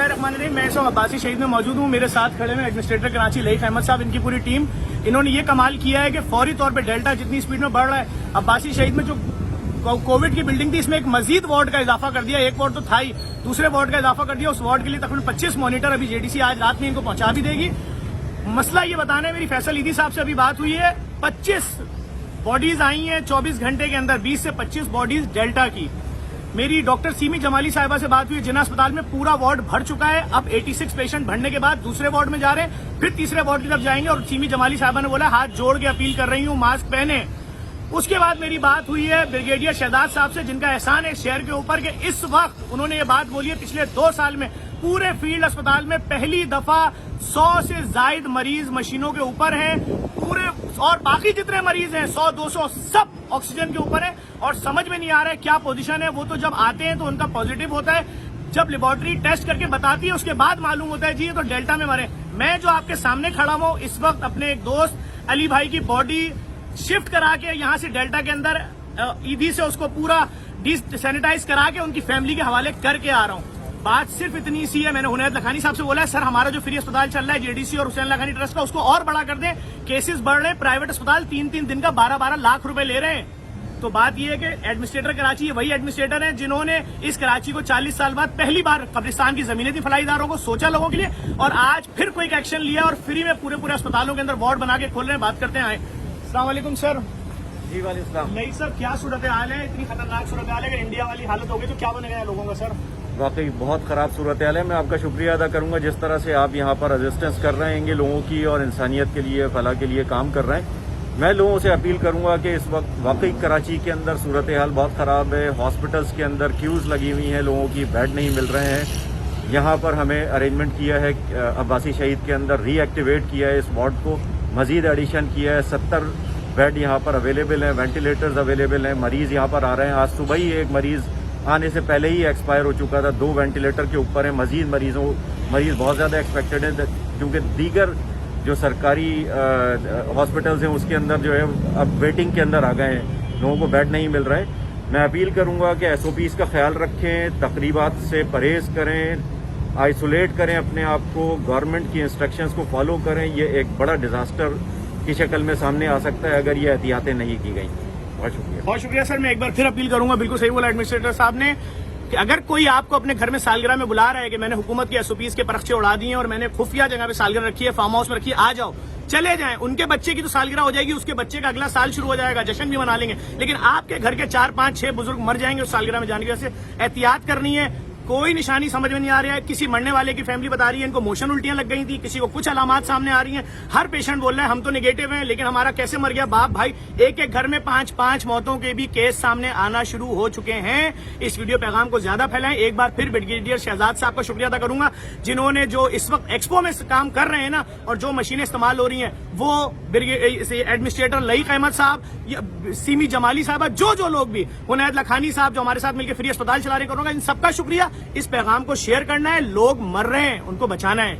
बिस्मिल्लाहिर्रहमानिर्रहीम। मैं इस वक्त अब्बासी शहीद में मौजूद हूँ। मेरे साथ खड़े हैं एडमिनिस्ट्रेटर कराची लईक अहमद साहब, इनकी पूरी टीम। इन्होंने ये कमाल किया है कि फौरी तौर पे डेल्टा जितनी स्पीड में बढ़ रहा है, अब्बासी शहीद में जो कोविड की बिल्डिंग थी इसमें एक मजीद वार्ड का इजाफा कर दिया। एक वार्ड तो था ही, दूसरे वार्ड का इजाफा कर दिया। उस वार्ड के लिए तकरीबन 25 मॉनिटर अभी जेडीसी आज रात में इनको पहुंचा भी देगी। मसला ये बताना है, मेरी फैसल ईदी साहब से अभी बात हुई है, 25 बॉडीज आई हैं 24 घंटे के अंदर, 20 से 25 बॉडीज डेल्टा की। मेरी डॉक्टर सीमी जमाली साहिबा से बात हुई, जिना अस्पताल में पूरा वार्ड भर चुका है। अब 86 पेशेंट भरने के बाद दूसरे वार्ड में जा रहे हैं, फिर तीसरे वार्ड की तरफ जाएंगे। और सीमी जमाली साहिबा ने बोला हाथ जोड़ के अपील कर रही हूँ, मास्क पहने। उसके बाद मेरी बात हुई है ब्रिगेडियर शहजाद साहब से, जिनका एहसान है शहर के ऊपर कि इस वक्त उन्होंने ये बात बोली है पिछले 2 साल में पूरे फील्ड अस्पताल में पहली दफा 100 से जायद मरीज मशीनों के ऊपर हैं पूरे, और बाकी जितने मरीज हैं 100-200 सब ऑक्सीजन के ऊपर है। और समझ में नहीं आ रहा है क्या पोजीशन है। वो तो जब आते हैं तो उनका पॉजिटिव होता है, जब लेबोरेटरी टेस्ट करके बताती है उसके बाद मालूम होता है जी ये तो डेल्टा में मरे। मैं जो आपके सामने खड़ा हूं इस वक्त अपने एक दोस्त अली भाई की बॉडी शिफ्ट करा के यहाँ से डेल्टा के अंदर ईदी से उसको पूरा सैनिटाइज करा के उनकी फैमिली के हवाले करके आ रहा हूँ। बात सिर्फ इतनी सी है, मैंने हुनैद लखानी साहब से बोला है सर हमारा जो फ्री अस्पताल चल रहा है जेडीसी और हुसैन लखानी ट्रस्ट का, उसको और बड़ा कर दें। केसेस बढ़ रहे हैं, प्राइवेट अस्पताल 3-3 दिन का 12-12 लाख रुपए ले रहे हैं। तो बात यह है कि एडमिनिस्ट्रेटर कराची वही एडमिनिस्ट्रेटर है जिन्होंने इस कराची को 40 साल बाद पहली बार कब्रिस्तान की जमीनें थी फलाईदारों को, सोचा लोगों के लिए, और आज फिर कोई एक्शन लिया और फ्री में पूरे अस्पतालों के अंदर वार्ड बना के खोल रहे हैं। बात करते हैं। अस्सलाम वालेकुम सर। जी वालेकुम। नहीं सर, क्या सूरत हाल है? इतनी खतरनाक सूरत हाल है, अगर इंडिया वाली हालत होगी तो क्या बनेगा लोगों का सर? वाकई बहुत ख़राब सूरत हाल है। मैं आपका शुक्रिया अदा करूंगा जिस तरह से आप यहाँ पर रेजिस्टेंस कर रहे हैं लोगों की और इंसानियत के लिए, फलाह के लिए काम कर रहे हैं। मैं लोगों से अपील करूंगा कि इस वक्त वाकई कराची के अंदर सूरत हाल बहुत ख़राब है। हॉस्पिटल्स के अंदर क्यूज़ लगी हुई हैं, लोगों की बेड नहीं मिल रहे हैं। यहाँ पर हमें अरेंजमेंट किया है, अब्बासी शहीद के अंदर रीएक्टिवेट किया है इस वार्ड को, मजीद एडिशन किया है। 70 बेड यहाँ पर अवेलेबल हैं, वेंटिलेटर्स अवेलेबल हैं। मरीज़ यहाँ पर आ रहे हैं। आज सुबह ही एक मरीज़ आने से पहले ही एक्सपायर हो चुका था, 2 वेंटिलेटर के ऊपर है। मजीद मरीज़ बहुत ज़्यादा एक्सपेक्टेड है, क्योंकि दीगर जो सरकारी हॉस्पिटल्स हैं उसके अंदर जो है अब वेटिंग के अंदर आ गए हैं, लोगों को बेड नहीं मिल रहा है। मैं अपील करूंगा कि SOPs का ख्याल रखें, तकरीबात से परहेज करें, आइसोलेट करें अपने आप को, गवर्नमेंट की इंस्ट्रक्शंस को फॉलो करें। ये एक बड़ा डिजास्टर की शक्ल में सामने आ सकता है अगर ये एहतियातें नहीं की गई। बहुत शुक्रिया सर। मैं एक बार फिर अपील करूंगा, बिल्कुल सही बोला एडमिनिस्ट्रेटर साहब ने, कि अगर कोई आपको अपने घर में सालगिरह में बुला रहा है कि मैंने हुकूमत की SOPs के परखचे उड़ा दिए हैं और मैंने खुफिया जगह पे सालगिरह रखी है, फार्म हाउस में रखी है, आ जाओ, चले जाएं। उनके बच्चे की तो सालगिरह हो जाएगी, उसके बच्चे का अगला साल शुरू हो जाएगा, जश्न भी मना लेंगे, लेकिन आपके घर के 4, 5, 6 बुजुर्ग मर जाएंगे उस सालगिरह में जाने की वजह से। एहतियात करनी है। कोई निशानी समझ में नहीं आ रहा है। किसी मरने वाले की फैमिली बता रही है इनको मोशन उल्टियां लग गई थी, किसी को कुछ अलामात सामने आ रही हैं। हर पेशेंट बोल रहा है हम तो नेगेटिव हैं, लेकिन हमारा कैसे मर गया बाप भाई। एक घर में 5-5 मौतों के भी केस सामने आना शुरू हो चुके हैं। इस वीडियो पैगाम को ज्यादा फैलाएं। एक बार फिर ब्रिगेडियर शहजाद साहब का शुक्रिया अदा करूंगा, जिन्होंने जो इस वक्त एक्सपो में काम कर रहे हैं ना, और जो मशीनें इस्तेमाल हो रही हैं, वो एडमिनिस्ट्रेटर लईक अहमद साहब, सीमी जमाली साहब, जो लोग भी, हुनैद लखानी साहब जो हमारे साथ मिलकर फ्री अस्पताल चला रहे, करूंगा इन सबका शुक्रिया। इस पैगाम को शेयर करना है। लोग मर रहे हैं, उनको बचाना है।